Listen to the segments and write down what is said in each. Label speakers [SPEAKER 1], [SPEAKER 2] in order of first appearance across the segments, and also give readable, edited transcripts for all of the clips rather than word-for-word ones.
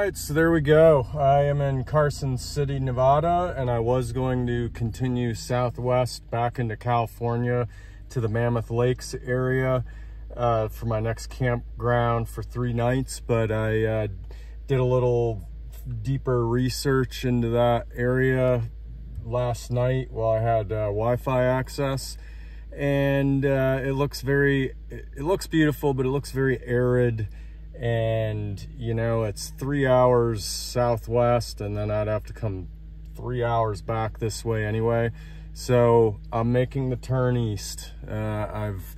[SPEAKER 1] right, so there we go. I am in Carson City, Nevada, and I was going to continue southwest back into California to the Mammoth Lakes area for my next campground for 3 nights, but I did a little deeper research into that area last night while I had Wi-Fi access, and it looks beautiful, but it looks very arid. And you know, it's 3 hours southwest, and then I'd have to come 3 hours back this way anyway. So I'm making the turn east. I've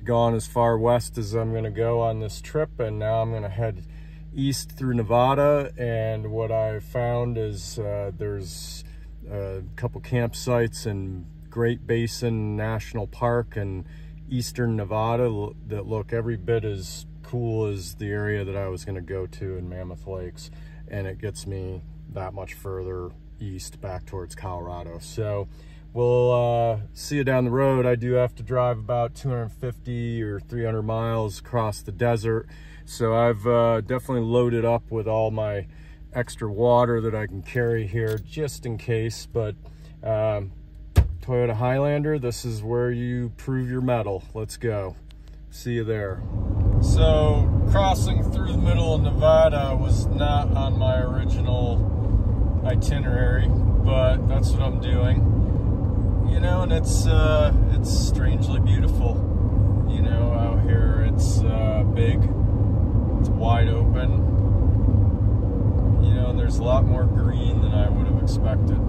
[SPEAKER 1] gone as far west as I'm gonna go on this trip, and now I'm gonna head east through Nevada. And what I found is there's a couple campsites in Great Basin National Park and eastern Nevada that look every bit as cool as the area that I was going to go to in Mammoth Lakes, and it gets me that much further east back towards Colorado. So we'll see you down the road. I do have to drive about 250 or 300 miles across the desert, so I've definitely loaded up with all my extra water that I can carry here just in case. But Toyota Highlander, this is where you prove your mettle. Let's go. See you there. So crossing through the middle of Nevada was not on my original itinerary, but that's what I'm doing. You know, and it's strangely beautiful. You know, out here it's big, it's wide open. You know, and there's a lot more green than I would have expected.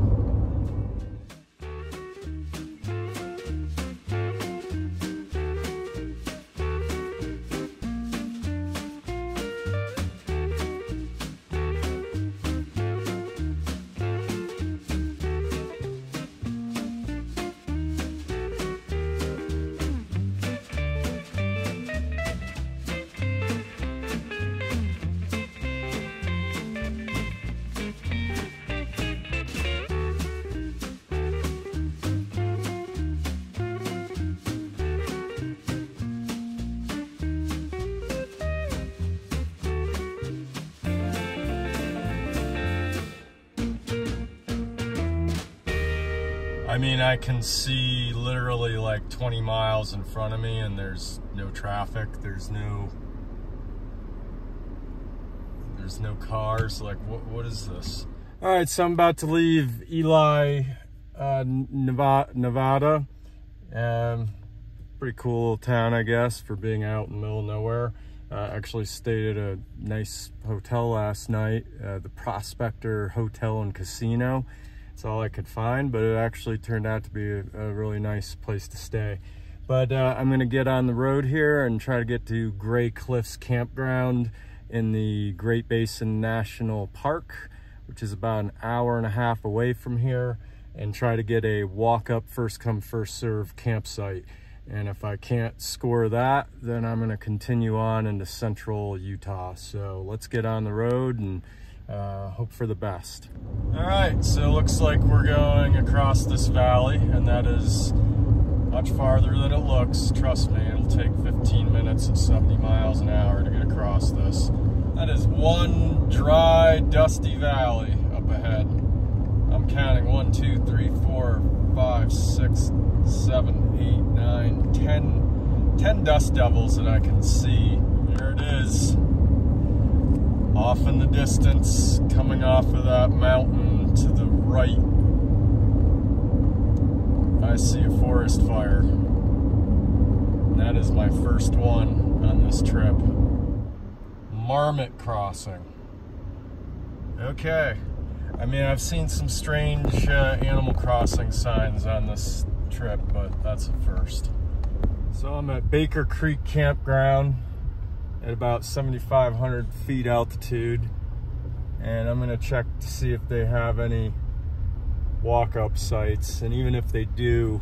[SPEAKER 1] I mean, I can see literally like 20 miles in front of me, and there's no traffic, there's no cars. Like, what is this? All right, so I'm about to leave Ely, Nevada. Pretty cool little town, I guess, for being out in the middle of nowhere. Actually stayed at a nice hotel last night, the Prospector Hotel and Casino. That's all I could find, but it actually turned out to be a really nice place to stay. But I'm gonna get on the road here and try to get to Gray Cliffs Campground in the Great Basin National Park, which is about an hour and a half away from here, and try to get a walk-up, first-come, first-serve campsite. And if I can't score that, then I'm gonna continue on into central Utah. So let's get on the road and hope for the best. All right, so it looks like we're going across this valley, and that is much farther than it looks. Trust me, it'll take 15 minutes at 70 miles an hour to get across this. That is one dry, dusty valley up ahead. I'm counting 1, 2, 3, 4, 5, 6, 7, 8, 9, 10 dust devils that I can see. There it is. Off in the distance, coming off of that mountain to the right, I see a forest fire. And that is my first one on this trip. Marmot Crossing. Okay. I mean, I've seen some strange Animal Crossing signs on this trip, but that's a first. So I'm at Baker Creek Campground at about 7,500 feet altitude, and I'm gonna check to see if they have any walk-up sites, and even if they do,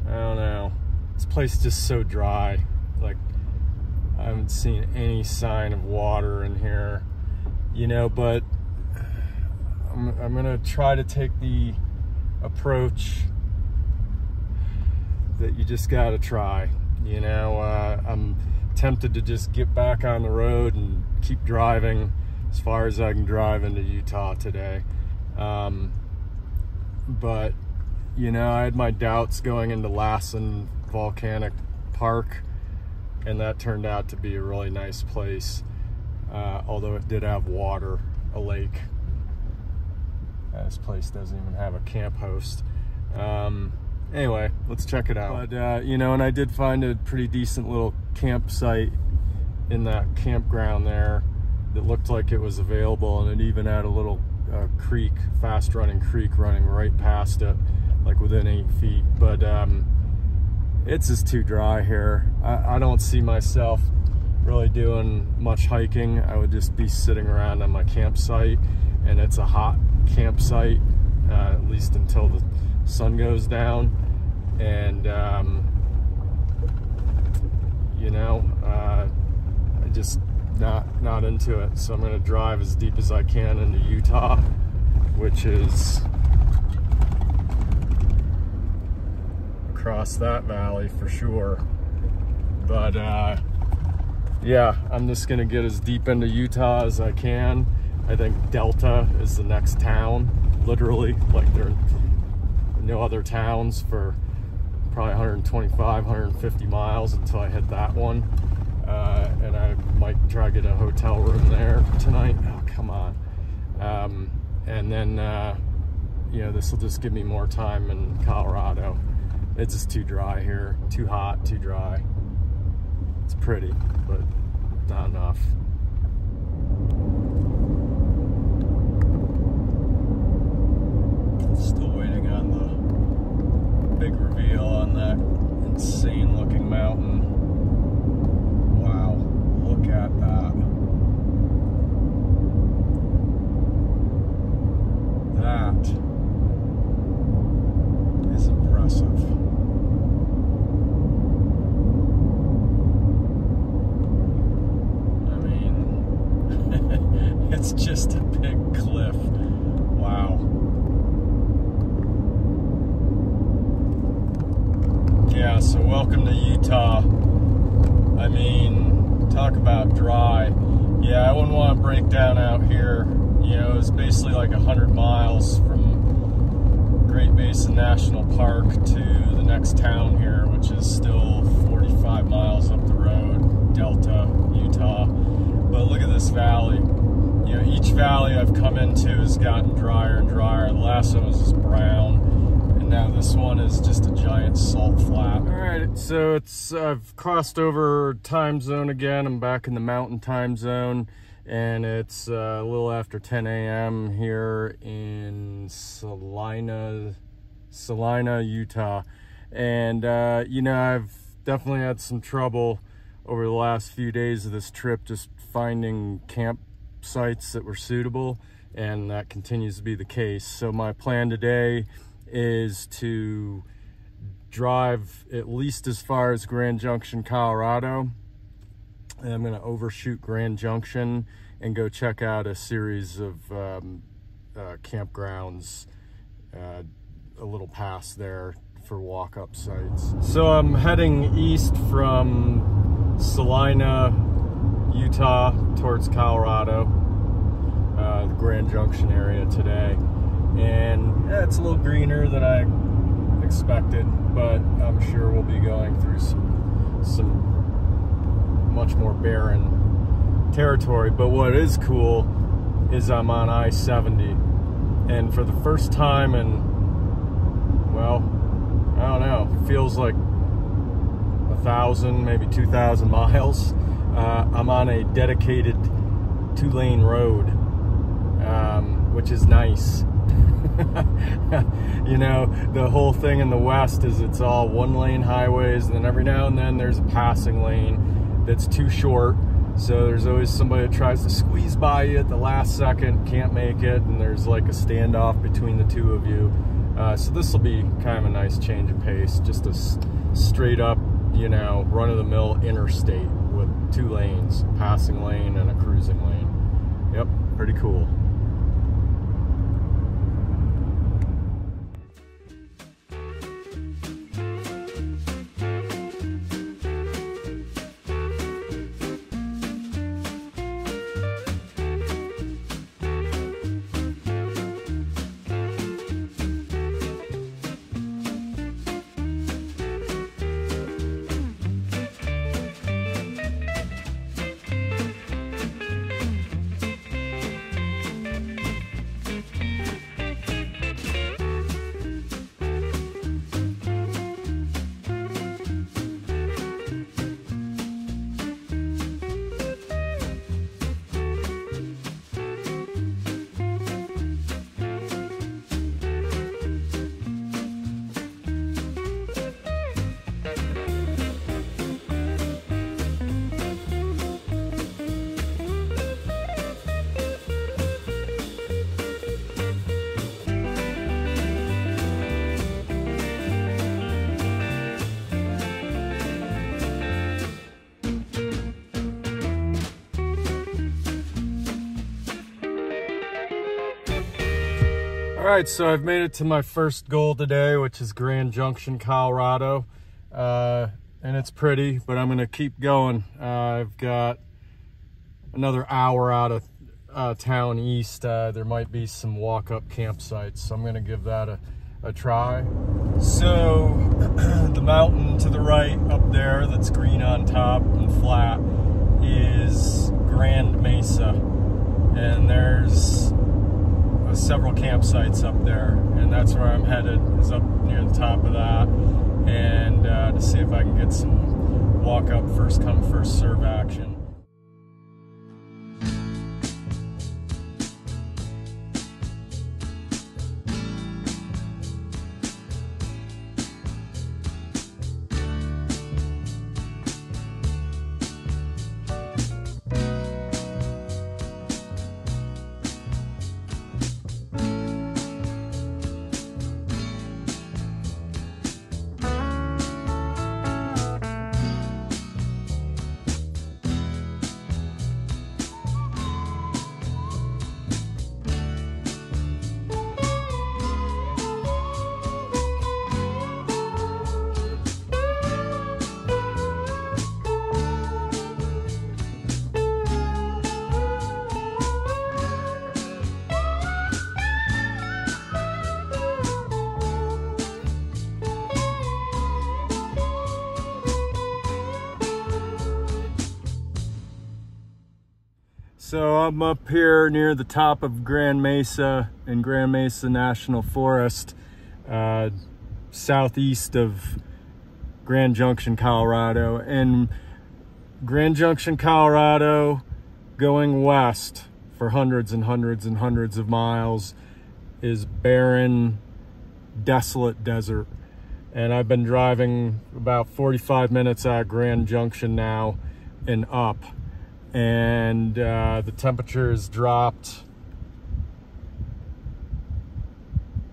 [SPEAKER 1] I don't know, this place is just so dry. Like, I haven't seen any sign of water in here, you know. But I'm gonna try to take the approach that you just gotta try, I'm tempted to just get back on the road and keep driving as far as I can drive into Utah today. But you know, I had my doubts going into Lassen Volcanic Park, and that turned out to be a really nice place, although it did have water, a lake. This place doesn't even have a camp host. Anyway, let's check it out. But you know, and I did find a pretty decent little campsite in that campground there that looked like it was available, and it even had a little creek, fast running creek running right past it, like within 8 feet. But it's just too dry here. I don't see myself really doing much hiking. I would just be sitting around on my campsite, and it's a hot campsite, at least until the sun goes down. And you know, I just not into it. So I'm gonna drive as deep as I can into Utah, which is across that valley for sure. But yeah, I'm just gonna get as deep into Utah as I can. I think Delta is the next town, literally. Like, there are no other towns for probably 125, 150 miles until I hit that one. And I might try to get a hotel room there tonight. Oh, come on. And then, you know, this will just give me more time in Colorado. It's just too dry here, too hot, too dry. It's pretty, but not enough. Still waiting on the big reveal on that insane looking mountain. Wow, look at that. That is impressive. I mean, it's just a big cliff. Wow. Yeah, so welcome to Utah. I mean, talk about dry. Yeah, I wouldn't want to break down out here. You know, it's basically like 100 miles from Great Basin National Park to the next town here, which is still 45 miles up the road, Delta, Utah. But look at this valley. You know, each valley I've come into has gotten drier and drier. The last one was just brown. Now this one is just a giant salt flat. All right, so I've crossed over time zone again. I'm back in the mountain time zone, and it's a little after 10 a.m. here in Salina, Utah. And you know, I've definitely had some trouble over the last few days of this trip just finding campsites that were suitable, and that continues to be the case. So my plan today is to drive at least as far as Grand Junction, Colorado. And I'm going to overshoot Grand Junction and go check out a series of campgrounds a little past there for walk-up sites. So I'm heading east from Salina, Utah towards Colorado, the Grand Junction area today. And yeah, it's a little greener than I expected, but I'm sure we'll be going through some much more barren territory. But what is cool is I'm on I-70, and for the first time in, well, I don't know, it feels like 1,000, maybe 2,000 miles. I'm on a dedicated 2-lane road, which is nice. You know, the whole thing in the West is it's all 1-lane highways, and then every now and then there's a passing lane that's too short. So there's always somebody that tries to squeeze by you at the last second, can't make it, and there's like a standoff between the two of you. So this will be kind of a nice change of pace, just a straight up, you know, run-of-the-mill interstate with 2 lanes, a passing lane and a cruising lane. Yep, pretty cool. All right, so I've made it to my first goal today, which is Grand Junction, Colorado. And it's pretty, but I'm gonna keep going. I've got another hour out of town east. There might be some walk-up campsites, so I'm gonna give that a try. So the mountain to the right up there that's green on top and flat is Grand Mesa, and there's several campsites up there, and that's where I'm headed, is up near the top of that, and to see if I can get some walk-up first come first serve action. So I'm up here near the top of Grand Mesa in Grand Mesa National Forest, southeast of Grand Junction, Colorado. And Grand Junction, Colorado, going west for hundreds and hundreds and hundreds of miles, is barren, desolate desert. And I've been driving about 45 minutes out of Grand Junction now and up. And the temperature has dropped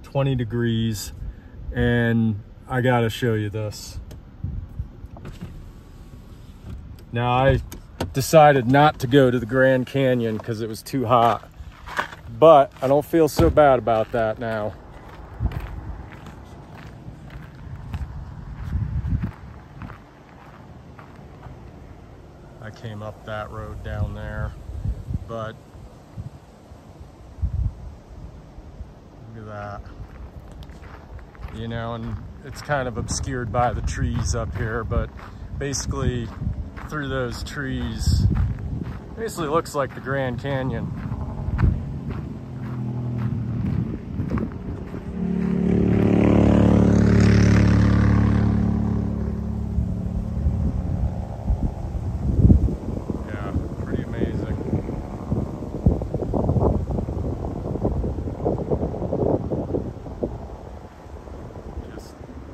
[SPEAKER 1] 20 degrees, and I gotta show you this. Now, I decided not to go to the Grand Canyon because it was too hot, but I don't feel so bad about that now. I came up that road down there, but look at that. You know, and it's kind of obscured by the trees up here, but basically through those trees, basically looks like the Grand Canyon.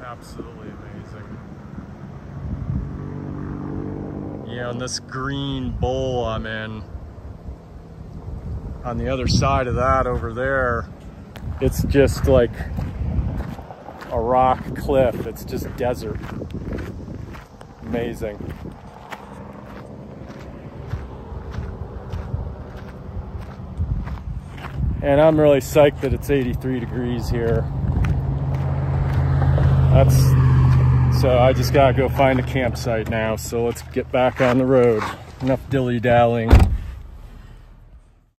[SPEAKER 1] Absolutely amazing. You know, and this green bowl I'm in, on the other side of that over there, it's just like a rock cliff. It's just desert. Amazing. And I'm really psyched that it's 83 degrees here. So I just gotta go find a campsite now, so let's get back on the road. Enough dilly-dallying.